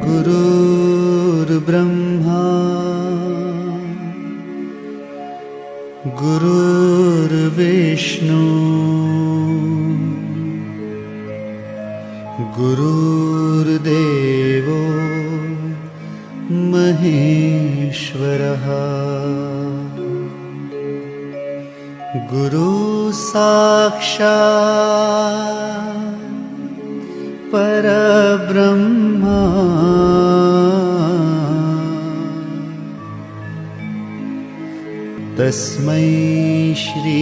गुरुर्ब्रह्मा गुरुर्विष्णु गुरुर्देवो महेश्वरः गुरु साक्षात् परब्रह्मा तस्मै श्री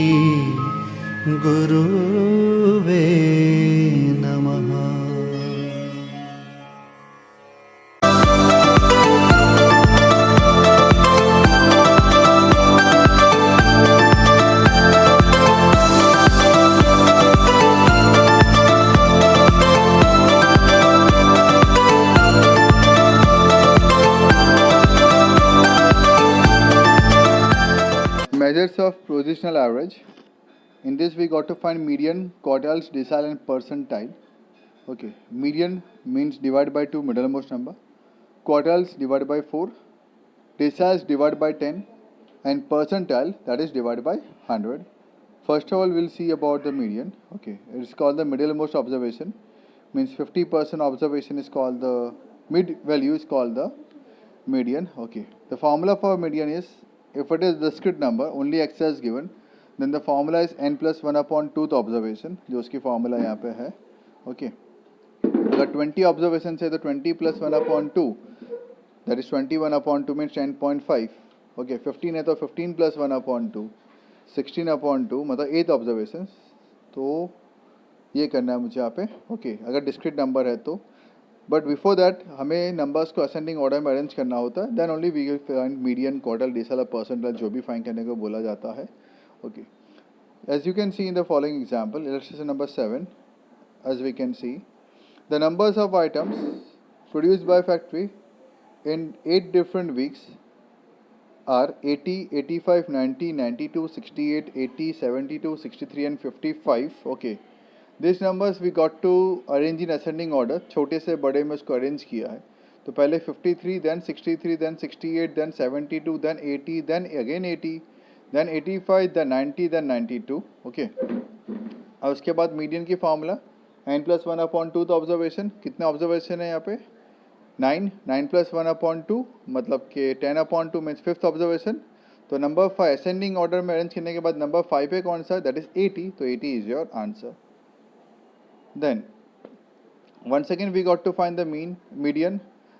गुरुवे नमः। Measures of positional average. In this we got to find median, quartiles, decile and percentile. Okay, median means divided by 2 middlemost number, quartiles divided by 4, deciles divided by 10 and percentile, that is divided by 100. First of all we'll see about the median. Okay, it's called the middlemost observation, means 50% observation is called the mid value is called the median. Okay, the formula for median is, if it is discrete number, only x is given, then the formula is n plus 1 upon 2th observation, जो उसकी formula यहाँ पे है. Okay, अगर 20 observations है तो 20 plus 1 upon 2, that is 21 upon 2 means 10.5. Okay, 15 है तो 15 plus 1 upon 2, 16 upon 2 मतलब 8 observations. तो ये करना है मुझे यहाँ पे. Okay, अगर discrete number है तो, बट बिफोर दैट हमें नंबर्स को असेंडिंग ऑर्डर में अरेंज करना होता है. Then only we will find median, quartile, decimal और परसेंटाइल, जो भी फाइंड करने को बोला जाता है. Okay, as you can see in the following example, illustration number 7, as we can see the numbers of items produced by factory in 8 different weeks are 80, 85, 90, 92, 68, 80, 72, 63 and 55. Okay, this numbers we got to arrange in ascending order. छोटे से बड़े में उसको arrange किया है. तो पहले 53, then 63, then 68, then 72, then 80, then again 80, then 85, then 90, then 92. Okay, और उसके बाद मीडियन की फार्मूला n प्लस 1 अपॉन 2 तो ऑब्जर्वेशन, कितने ऑब्जर्वेशन है यहाँ पे 9, 9 प्लस 1 अपॉन 2 मतलब कि 10 अपॉन 2 मीन्स 5th ऑब्जर्वेशन. तो नंबर 5 असेंडिंग ऑर्डर में अरेंज करने के बाद नंबर 5 पे कौन सा है, दैट इज 80. तो 80 is your answer. Then once again we got to find the median.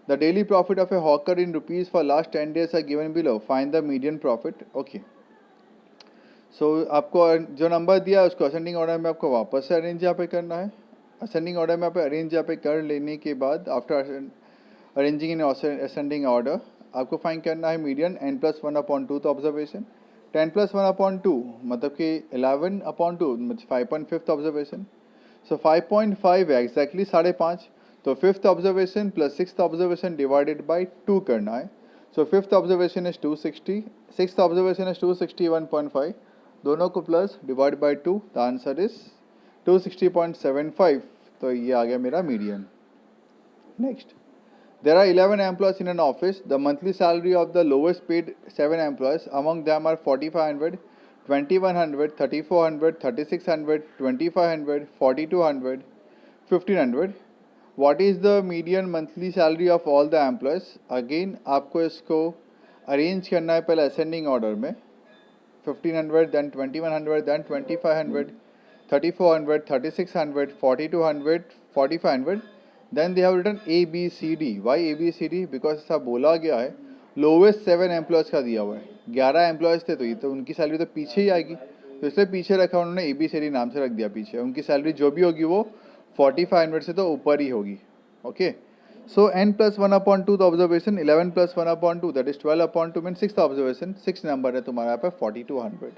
The daily profit of a hawker in rupees for last 10 days are given below. Find the median profit. Okay, so आपको जो number दिया है उसको ascending order में आपको वापस से arrange यहाँ पे करना है. असेंडिंग ऑर्डर में आप अरेंज यहाँ पे कर लेने के बाद आफ्टर अरेंजिंग इन असेंडिंग ऑर्डर आपको फाइंड करना है मीडियन n प्लस 1 अपॉन 2 तो ऑब्जर्वेशन, 10 प्लस 1 अपॉन 2 मतलब कि 11 अपॉन 2 मतलब 5.5 ऑब्जर्वेशन. So 5.5 है एक्जैक्टली 5.5. तो 5th observation plus 6th observation divided by 2 करना है. सो 5th observation is 260, 6th observation is 261.5, दोनों को plus divide by 2, the answer is 260.75. तो ये आ गया मेरा median. Next, there are 11 employees in an office. The monthly salary of the lowest paid 7 employees, among them are 4500, 2100, 3400, 3600, 2500, 4200, 1500. What is the median monthly salary of all the employees? Again आपको इसको arrange करना है पहले ascending order में. 1500, then 2100, then 2500, 3400, 3600, 4200, 4500. Then they have written A, B, C, D. Why A, B, C, D? Because ऐसा बोला गया है लोवेस्ट 7 एम्प्लॉयज़ का दिया हुआ है. 11 एम्प्लॉयज़ थे तो ये तो उनकी सैलरी तो पीछे ही आएगी, तो इसलिए पीछे रखा उन्होंने ABCD नाम से रख दिया पीछे. उनकी सैलरी जो भी होगी वो 4500 से तो ऊपर ही होगी. Okay, so n plus 1 upon 2 observation, 11 plus 1 upon 2 that is 12 upon 2 mean 6th observation, 6 number है तुम्हारा यहाँ पे 4200.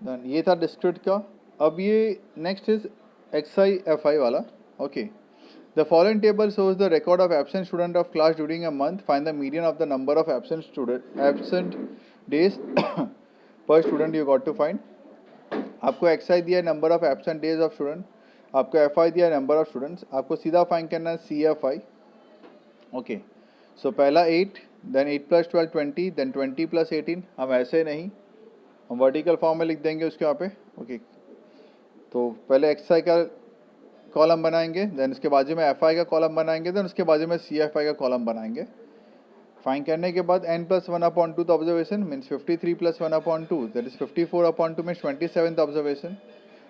देन ये था डिस्क्रिट का. अब ये नेक्स्ट इज XI वाला. Okay, the following table shows the record of absent student of class during a month. Find the median of the number of absent days per student you got to find. आपको XI दिया है number of absent days of student. आपको F I दिया है number of students, आपको सीधा find करना है सी एफ आई। ओके, सो पहला 8, देन 8 + 12 20, देन 20 + 18। हम ऐसे नहीं, हम वर्टिकल फॉर्म में लिख देंगे उसके यहाँ पे। ओके, तो पहले एक्स आई का कॉलम बनाएंगे, देन उसके बाजू में एफ आई का कॉलम बनाएंगे, देन उसके बाजू में सी एफ आई का कॉलम बनाएंगे। फाइंड करने के बाद n + 1/2 observation means 53 + 1/2, that is 54/2 means 27th observation.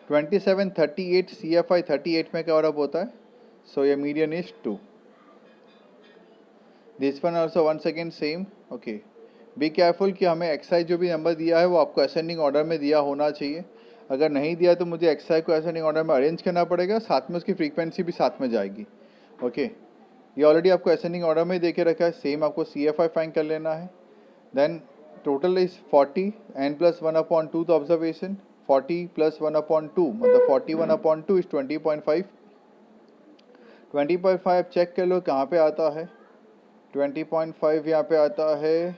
27 38 C F I 38 में कवर अप होता है, सो ये median is 2। This one also one second same. Okay, be careful कि हमें एक्सरसाइज जो भी नंबर दिया है वो आपको असेंडिंग ऑर्डर में दिया होना चाहिए। अगर नहीं दिया तो मुझे एक्सरसाइज को असेंडिंग ऑर्डर में अरेंज करना पड़ेगा, साथ में उसकी फ्रीक्वेंसी भी साथ में जाएगी। ओके, ये ऑलरेडी आपको असेंडिंग ऑर्डर में दे के रखा है, सेम आपको सी एफ आई फाइंड कर लेना है। देन टोटल इज 40, n + 1/2 तो ऑब्जर्वेशन, 40 + 1/2 मतलब 41/2 इज 20.5। 20.5 चेक कर लो कहाँ पे आता है, 20.5 यहाँ पे आता है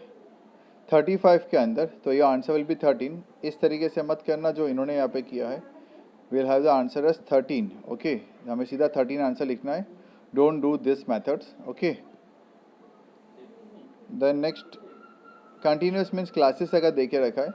35 के अंदर, तो ये आंसर विल बी 13। इस तरीके से मत करना जो इन्होंने यहाँ पे किया है, will have the answer as 13। Okay, हमें सीधा 13 आंसर लिखना है, don't do this methods. Okay, then next continuous means classes अगर देखे रखा है,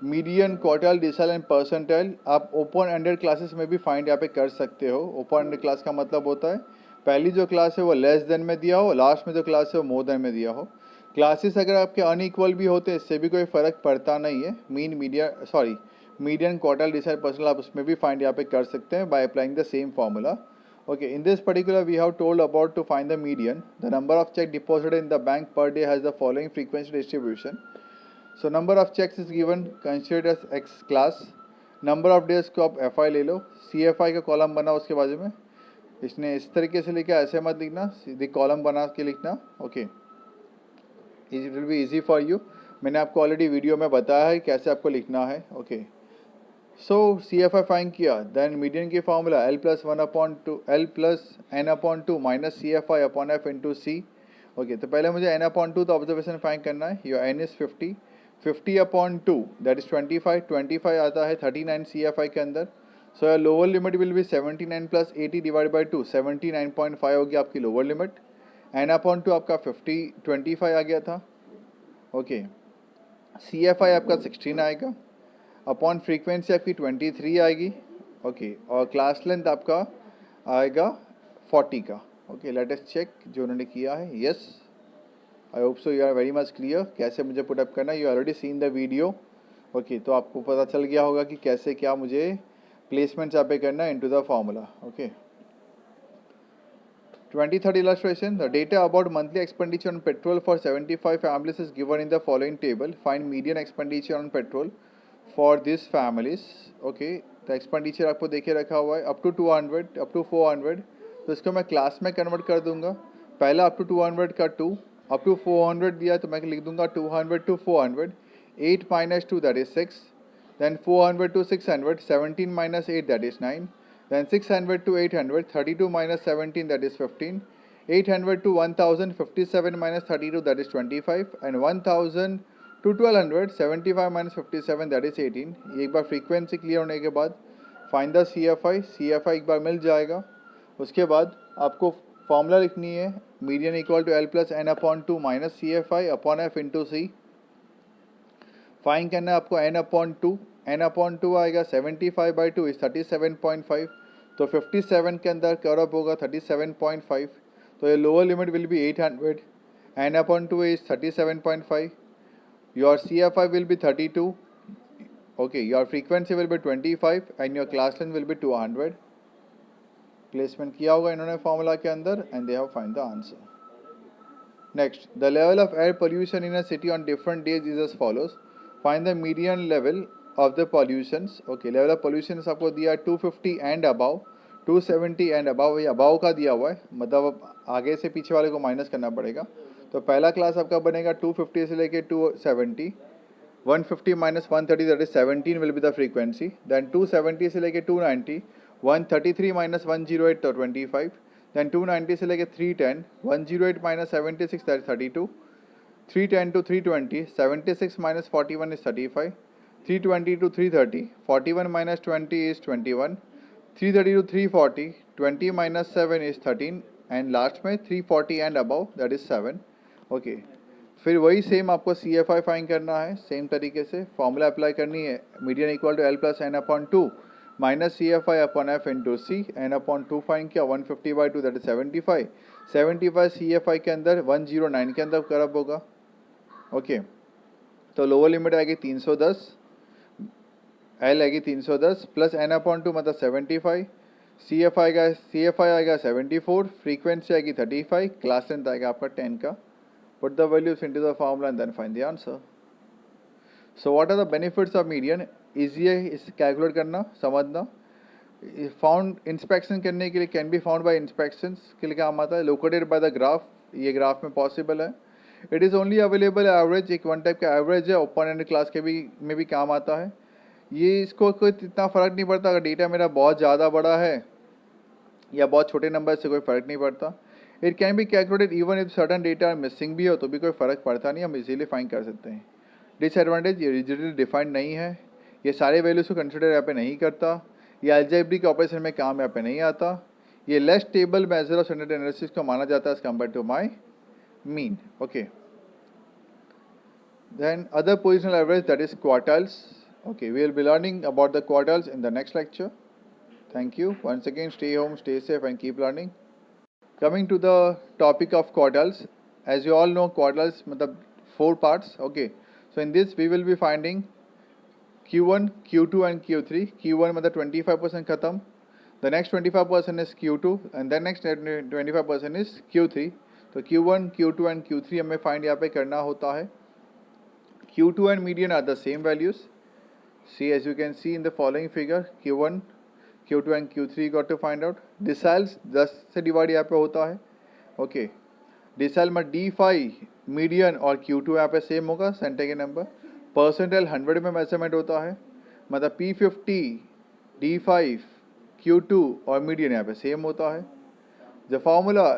median, quartile, decile and percentile आप ओपन एंडेड क्लासेस में भी फाइंड यहाँ पे कर सकते हो। ओपन एंडेड क्लास का मतलब होता है पहली जो क्लास है वो लेस देन में दिया हो, लास्ट में जो क्लास है वो मोर देन में दिया हो। क्लासेस अगर आपके अनइक्वल भी होते हैं इससे भी कोई फ़र्क पड़ता नहीं है। मीडियन, क्वार्टाइल, डिसाइल, परसेंटाइल आप उसमें भी फाइंड यहाँ पे कर सकते हैं by applying the same formula. Okay, in this particular we have told about to find the median. The number of check deposited in the bank per day has the following frequency distribution. So number of checks is given, considered as X class. Number of days को आप FI ले लो, CFI का column बना उसके बाजू में, इसने इस तरीके से लिखा, ऐसे मत लिखना, सीधी कॉलम बना के लिखना। Okay, it will be easy for you, मैंने आपको ऑलरेडी वीडियो में बताया है कैसे आपको लिखना है। Okay, so C F I find किया, देन मीडियन की formula L + 1/n/2 minus C F I upon F into C. Okay, तो पहले मुझे n/2 तो ऑब्जर्वेशन फाइंड करना है, your n is 50, 50/2 that is 25, 25 आता है 39 सी एफ आई के अंदर। So your lower limit will B 79 + 80 divide by 2, 79.5 होगी आपकी लोअर लिमिट। n/2 आपका 25 आ गया था। ओके, सी एफ आई आपका 16 आएगा, अपॉन फ्रीक्वेंसी आपकी 23 आएगी। ओके, और क्लास लेंथ आपका आएगा 40 का। ओके, लेट अस चेक जो उन्होंने किया है। Yes, I hope so you are very much clear कैसे मुझे पुटअप करना है। You already seen the video. Okay, तो आपको पता चल गया होगा कि कैसे क्या मुझे प्लेसमेंट यहाँ पे करना है into the formula. Okay, 23rd illustration, the data about monthly expenditure on petrol for 75 families is given in the following table. Find median expenditure on petrol for these families. Okay, तो expenditure आपको देखे रखा हुआ है up to 200, up to 400, तो इसको मैं class में कन्वर्ट कर दूंगा। पहला अप टू 200 का 2, अप टू 400 दिया तो मैं लिख दूंगा 200 to 400, 8 - 2 that is 6, then 400 to 600, 17 - 8 that is 9, then 600 to 800, 32 - 17 that is 15, 800 to 1000, 57 - 32 that is 25, and 1000 to 1200, 75 - 57 that is 18। ये एक बार फ्रीक्वेंसी क्लियर होने के बाद find the C F I एक बार मिल जाएगा। उसके बाद आपको फॉर्मूला लिखनी है, median equal to L + n/2 minus C F I upon F into C. Find करना है आपको n/2, n/2 आएगा 75/2 इज 37.5, तो 57 के अंदर कवरअप होगा 37.5, तो ये lower limit will be 800, n/2 is 37.5, your CFI will be 32, okay, your frequency will be 25 and your class length will be 200। Placement किया होगा इन्होंने फॉर्मूला के अंदर and they have find the answer. Next, the level of air pollution in a city on different days is as follows. Find the median level of the pollutions. Okay, level of pollution आपको दिया 250 and above, 270 and above, ये above का दिया हुआ है, मतलब आगे से पीछे वाले को माइनस करना पड़ेगा। तो पहला क्लास आपका बनेगा 250 से लेके 270, 150 - 130 that is 17 will be the frequency, then 270 से लेके 290, 133 - 108 तो 25, देन 290 से लेके 310, 108 - 76 that 32, 310 to 320, 76 - 41 is 35, 320 to 330, 41 - 20 is 21, 330 to 340, 20 minus 7 is 13 and last में 340 and above that is 7. Okay, फिर वही सेम आपको सी एफ आई फाइन करना है. सेम तरीके से फॉर्मूला अप्लाई करनी है. Median equal to L plus N upon 2 minus C F I upon F into C. N upon 2 find किया, 150/2 that is 75. 75 C F I के अंदर 109 के अंदर करब होगा. ओके, तो लोअर लिमिट आएगी 310, एल आएगी 310 प्लस एन अपॉन 2 मतलब 75. सी एफ आई आएगा 74, फ्रीक्वेंसी आएगी 35, क्लास लेंथ आएगा आपका 10 का. Put the values into the formula and then find the answer. So what are the benefits of median? Easy है इस कैलकुलेट करना, समझना. फाउंड इंस्पेक्शन करने के लिए, can be found by inspection के लिए काम आता है. लोकेटेड बाय द ग्राफ, ये ग्राफ में पॉसिबल है. It is only available average, एक वन टाइप का एवरेज है. ओपन एंड क्लास के भी में भी काम आता है. ये इसको कोई इतना फ़र्क नहीं पड़ता अगर डेटा मेरा बहुत ज़्यादा बड़ा है या बहुत छोटे नंबर से, कोई फ़र्क नहीं पड़ता. It can be calculated even if certain data missing भी हो तो भी कोई फ़र्क पड़ता नहीं, हम इजीली फाइंड कर सकते हैं. डिसएडवांटेज, ये रिजिडली डिफाइंड नहीं है. ये सारे वैल्यूज़ को कंसिडर यहाँ पे नहीं करता. ये अलजेब्रिक ऑपरेशन में काम यहाँ पे नहीं आता. ये less stable measure of standard analysis को माना जाता है as compare to my mean. Okay, then other positional average, that is quartiles. Okay, we will be learning about the quartiles in the next lecture. Thank you once again. Stay home, stay safe and keep learning. Coming to the topic of quartiles, as you all know, quartiles matlab 4 parts. Okay, so in this we will be finding Q1, Q2 and Q3. Q1 matlab 25% khatam, the next 25% is Q2 and then next 25% is Q3. तो Q1, Q2 and Q3 हमें find यहाँ पे करना होता है. Q2 and median are the same values. See, as you can see in the following figure, Q1, Q2 and Q3 got to find out. Deciles 10 से divide यहाँ पे होता है. ओके, डिसाइल में D5 मीडियन और Q2 यहाँ पे same होगा, सेंटर के नंबर. परसेंटाइल 100 में मेजरमेंट होता है, मतलब P50 D5 Q2 और मीडियन यहाँ पे सेम होता है. जो फार्मूला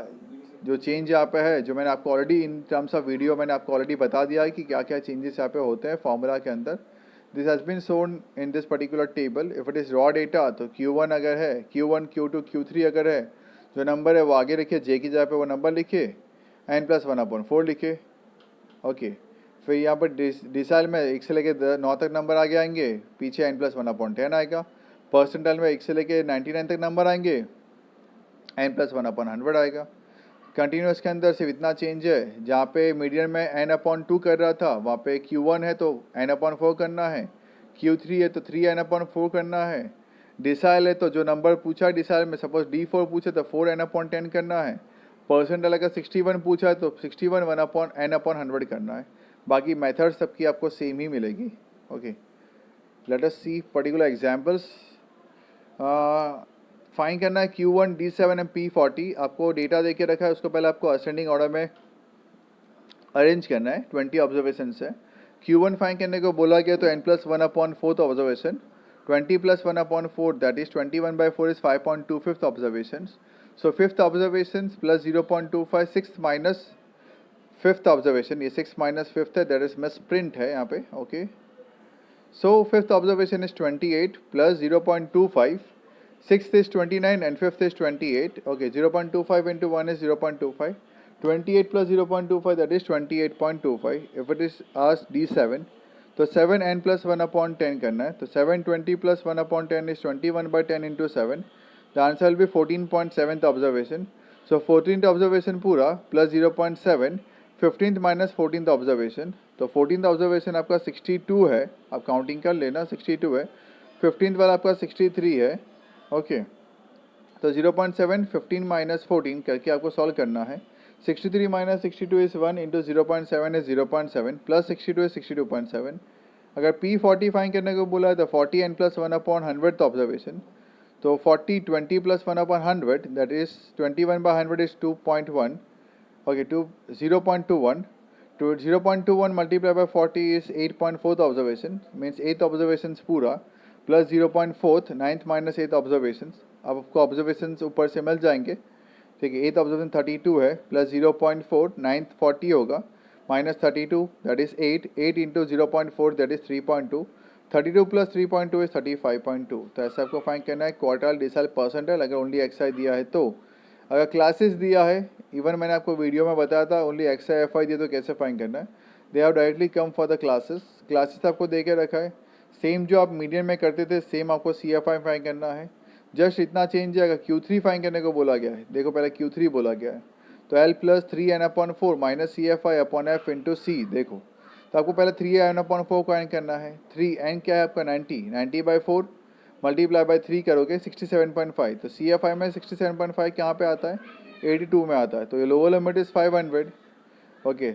जो चेंज यहाँ पे है, जो मैंने आपको already in terms of video मैंने आपको ऑलरेडी बता दिया है कि क्या क्या चेंजेस यहाँ पे होते हैं फार्मूला के अंदर. This has been shown in this particular table. If it is raw data तो Q1 अगर है, Q1 Q2 Q3 अगर है, जो नंबर है वो आगे लिखे, जे की जगह पे वो नंबर लिखे, n+1/4 लिखे. ओके, फिर यहाँ पर डिसाइल में 1 से लेके 9 तक नंबर आगे आएंगे, पीछे n+1/10 आएगा. परसेंटाइल में 1 से लेके 99 तक नंबर आएंगे, n+1/100 आएगा. कंटिन्यूस के अंदर सिर्फ इतना चेंज है, जहाँ पे मीडियन में n/2 कर रहा था वहाँ पे Q1 है तो n/4 करना है, Q3 है तो 3n/4 करना है. डिसाइल है तो जो नंबर पूछा है डिसाइल में, सपोज D4 पूछे तो 4n/10 करना है. परसेंटाइल अगर 61 पूछा है तो 61 n/100 करना है. बाकी मेथड सबकी आपको सेम ही मिलेगी. ओके, लेट अस सी पर्टिकुलर एग्जाम्पल्स. फाइन करना है Q1, D7 एंड P40. आपको डेटा दे के रखा है, उसको पहले आपको असेंडिंग ऑर्डर में अरेंज करना है. 20 ऑब्जर्वेशन है. Q1 फाइन करने को बोला गया तो n+1/4 observation. 20 + 1/4 that is 21/4 is 5.25 observation. So fifth observation plus 0.25, six minus fifth observation, ये 6 माइनस फिफ्थ है, दैट इज मिस प्रिंट है यहाँ पे. Okay, so fifth observation is 28 plus 0.25, sixth is 29 and fifth is 28. Okay, 0.25 into 1 is 0.25. 28 plus 0.25, that is 28.25. If it is asked D7, तो 7n plus 1/10 करना है. तो 720 plus 1/10 is 21/10 into 7. The answer will be 14.7th observation. So 14th observation पूरा plus 0.7, 15th minus 14th observation. तो 14th observation आपका 62 है, आप counting कर लेना, 62 है. 15th वाला आपका 63 है. ओके, तो 0.7, 15 माइनस 14 करके आपको सॉल्व करना है. 63 minus 62 is 1 into 0.7 is 0.7 plus 62 is 62.7. अगर P40 फाइन करने को बोला है तो 40n plus 1/100 ऑब्जर्वेशन. तो 40 20 plus 1/100 that is 21/100 is 2.1. Okay, 0.21. तो 0.21 multiply by 40 is 8.4 observation, means 8 observation पूरा plus 0.4, 9th minus 8th observation. अब आपको ऑब्जर्वेशन ऊपर से मिल जाएंगे. ठीक है, 8th ऑब्जर्वेशन 32 है, प्लस 0.4, 9th 40 होगा, minus 32 that is 8 into 0.4 that is 3.2. 32 plus 3.2 is 35.2। तो ऐसे आपको फाइंड करना है क्वार्टाइल डिसाइल परसेंटाइल अगर ओनली एक्सआई दिया है तो। अगर क्लासेस दिया है, इवन मैंने आपको वीडियो में बताया था ओनली एक्सआई एफआई दिया तो कैसे फाइंड करना है। They have directly come for the classes आपको दे के रखा है। सेम जो आप मीडियम में करते थे सेम आपको सी एफ आई फाइंड करना है। जस्ट इतना चेंज है, अगर Q3 फाइंड करने को बोला गया है, देखो पहले Q3 बोला गया है तो L plus 3n/4 minus C F I upon F into C. देखो तो आपको पहले 3n/4 फाइंड करना है। 3n क्या है आपका 90/4 मल्टीप्लाई बाई 3 करोगे 67.5। तो सी एफ आई में 67.5 कहाँ पे आता है, 82 में आता है। तो ये lower limit is 500। Okay,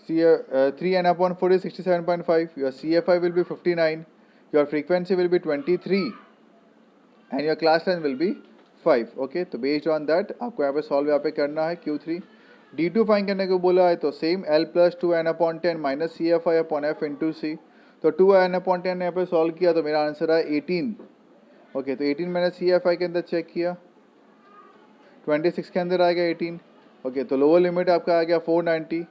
3n/4 is 67.5, your CFI will be 59, your frequency will be 23 and your class length will be 5। Okay, तो बेस्ड ऑन दैट आपको यहाँ पे सॉल्व यहाँ पे करना है। Q3 D2 फाइंड करने को बोला है तो same L plus 2n/10 minus C F I upon F into C. तो 2n/10 यहाँ पे सॉल्व किया तो मेरा आंसर है 18। ओके, तो 18 मैंने सी एफ आई के अंदर चेक किया, 26 के अंदर आ गया 18। ओके, तो लोअर लिमिट आपका आ गया 490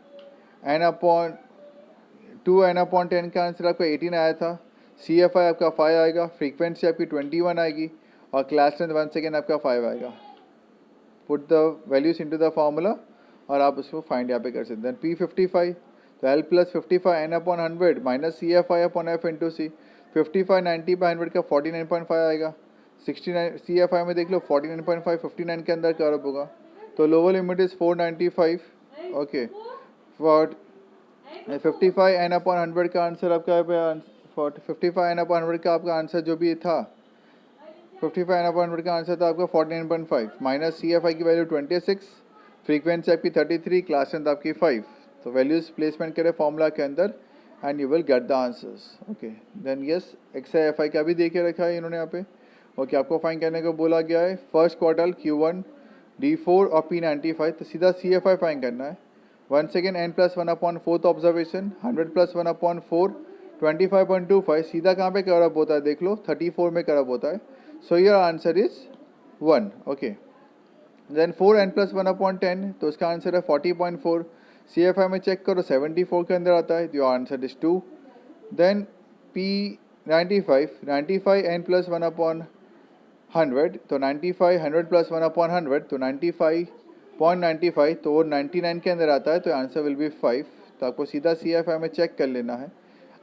n/10 का आंसर आपका 18 आया था। सी एफ आई आपका 5 आएगा, फ्रीक्वेंसी आपकी 21 आएगी और क्लास लेंथ 1 सेकेंड आपका 5 आएगा। Put the values into the formula और आप उसको फाइंड यहाँ पे कर सकते हैं। P55 तो L plus 55 n/100 minus C F I upon F into C. 55 90/100 का 49.5 आएगा। 69 सी एफ आई में देख लो 49.5 59 के अंदर कर्व होगा। तो lower limit is 495। Okay, for 55 n/100 का आंसर आपका 55 n/100 का आपका आंसर जो भी था 55 n/100 का आंसर था आपका 49.5 माइनस सी एफ आई की वैल्यू 26, फ्रीक्वेंसी आपकी 33, क्लास लेंथ आपकी 5। तो वैल्यूज प्लेसमेंट करें फॉर्मूला के अंदर and you will get the answers. Okay, then yes X I F I का भी दे के रखा है इन्होंने यहाँ पे। ओके, आपको फाइंड करने को बोला गया है फर्स्ट क्वार्टल Q1 D4 और P95। तो सीधा सी एफ आई फाइंड करना है। 1 सेकेंड n+1/4 ऑब्जर्वेशन 100+1/4 25.25 सीधा कहाँ पे करअप होता है देख लो 34 में करअप होता है। So your answer is 1। Okay, then 4n+1/10 तो इसका आंसर है 40.4। सी एफ आई में चेक करो 74 के अंदर आता है, your answer is 2। Then P95 95 n+1/100 तो 95 100+1/100 तो 95.95 तो 99 के अंदर आता है तो आंसर विल बी 5। तो आपको सीधा सी एफ आई में चेक कर लेना है।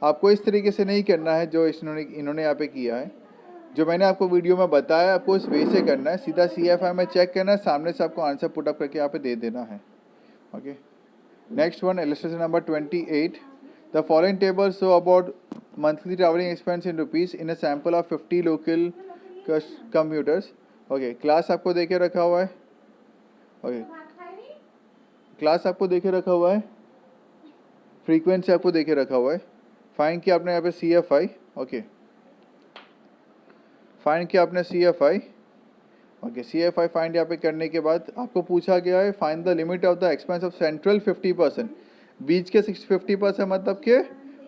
आपको इस तरीके से नहीं करना है जो इन्होंने यहाँ पे किया है, जो मैंने आपको वीडियो में बताया आपको इस वे से करना है। सीधा सी एफ आई में चेक करना है, सामने से आपको आंसर पुटअप करके यहाँ पे दे देना है। Okay, next one illustration number 28। The following table show about monthly travelling expense in rupees in a sample of 50 local commuters. Okay, class आपको देके रखा हुआ है। ओके, क्लास आपको देके रखा हुआ है, फ्रीक्वेंसी आपको देके रखा हुआ है। फाइंड किया आपने यहाँ पे C F I. Okay, find किया आपने C F I. Okay, C F I find यहाँ पे करने के बाद आपको पूछा गया है find the limit of the expense of central 50%। बीच के 50% मतलब के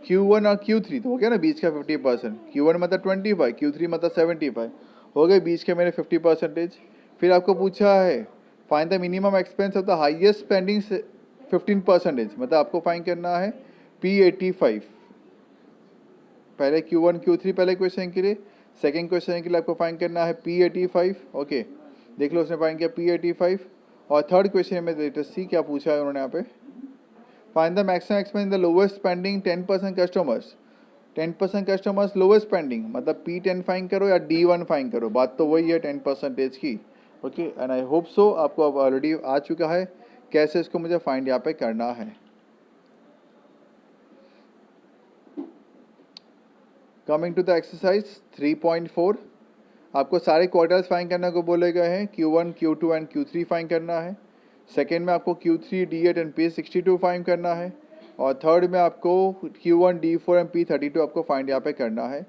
Q1 और Q3 तो हो गया ना, बीच का 50%। Q1 मतलब 25, Q3 मतलब 75 हो गए बीच के मेरे 50%। फिर आपको पूछा है find the minimum expense of the highest spending 15%। मतलब आपको फाइंड करना है P85। पहले Q1 Q3 पहले क्वेश्चन के लिए, सेकेंड क्वेश्चन के लिए आपको फाइंड करना है P85। ओके, देख लो उसने फाइंड किया P85। और थर्ड क्वेश्चन में लेटेस्ट सी क्या पूछा है उन्होंने यहाँ पे, find the maximum expense in the lowest spending 10% customers. 10% customers lowest spending मतलब P10 फाइंड करो या D1 फाइंड करो, बात तो वही है 10% की। ओके, एंड आई होप सो आपको अब ऑलरेडी आ चुका है कैसे इसको मुझे फाइंड यहाँ पे करना है। कमिंग टू द एक्सरसाइज 3.4, आपको सारे क्वार्टर्स फाइंड करने को बोले गए हैं। Q1 Q2 and Q3 find करना है। सेकेंड में आपको Q3 D8 and P62 find करना है। और थर्ड में आपको Q1 D4 एंड P32 आपको फाइंड यहाँ पे करना है।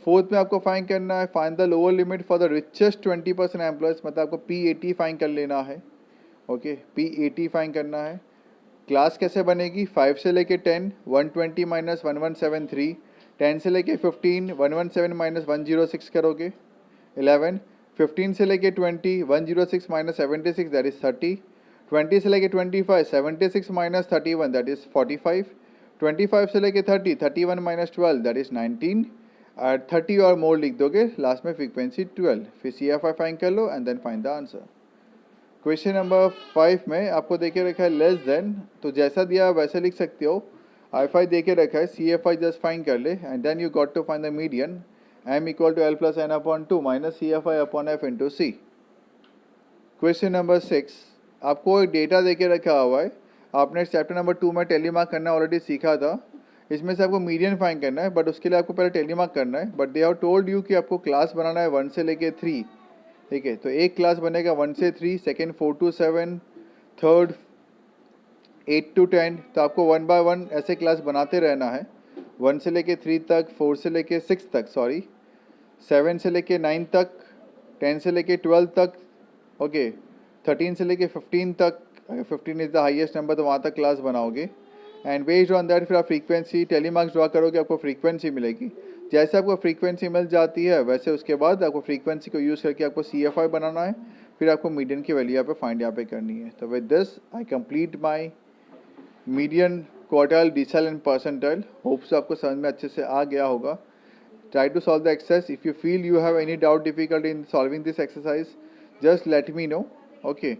फोर्थ में आपको फाइंड करना है find the lower limit for the richest 20% employees, मतलब आपको P80 फाइंड कर लेना है। ओके, P80 फाइंड करना है। क्लास कैसे बनेगी 5 से लेके 10 120 माइनस 1173, 10 से लेके 15 117 माइनस 106 करोगे। 11 15 से लेके 20 106 माइनस 76 दैट इज 30, 20 से लेके 25 76 माइनस 31 दैट इज 45, 25 से लेके 30 31 माइनस 12 दैट इज 19, 30 और मोर लिख दोगे, लास्ट में फ्रीक्वेंसी 12, फिर CFI फाइंड कर लो and then find the answer. Question number 5 में आपको देखे रखा है लेस देन, तो जैसा दिया वैसे लिख सकते हो। I5 देके रखा है, CFI जस्ट फाइंड कर ले and then you got to find the median m equal to l plus n upon 2 minus CFI upon f into C. Question number 6, आपको एक डेटा देके रखा हुआ है, आपने चैप्टर नंबर 2 में टेलीमार्क करना ऑलरेडी सीखा था। इसमें से आपको मीडियन फाइंड करना है, बट उसके लिए आपको पहले टेलीमार्क करना है। But they have told you कि आपको क्लास बनाना है 1 से लेके 3, ठीक है। तो एक क्लास बनेगा 1 से 3, सेकेंड 4 to 7, थर्ड 8 to 10। तो आपको 1 by 1 ऐसे क्लास बनाते रहना है, 1 से लेके 3 तक, 4 से लेके 6 तक, सॉरी 7 से लेके 9 तक, 10 से लेके 12 तक, ओके 13 से लेके 15 तक। अगर 15 इज़ द हाईएस्ट नंबर तो वहाँ तक क्लास बनाओगे एंड बेस्ड ऑन दैट फिर आप फ्रीक्वेंसी टेलीमार्क्स ड्रॉ करोगे, आपको फ्रीक्वेंसी मिलेगी। जैसे आपको फ्रीक्वेंसी मिल जाती है वैसे उसके बाद आपको फ्रीक्वेंसी को यूज़ करके आपको CFI बनाना है, फिर आपको मीडियन की वैल्यू यहाँ पे फाइंड यहाँ पे करनी है। तो with this I complete my median, quartile, decile and percentile. Hope से आपको समझ में अच्छे से आ गया होगा। Try to solve the exercise. If you feel you have any doubt, difficulty in solving this exercise, just let me know. Okay.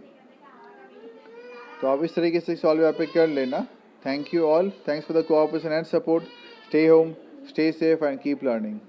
तो आप इस तरीके से सॉल्व यहाँ पे कर लेना। Thank you all. Thanks for the cooperation and support. Stay home, stay safe and keep learning.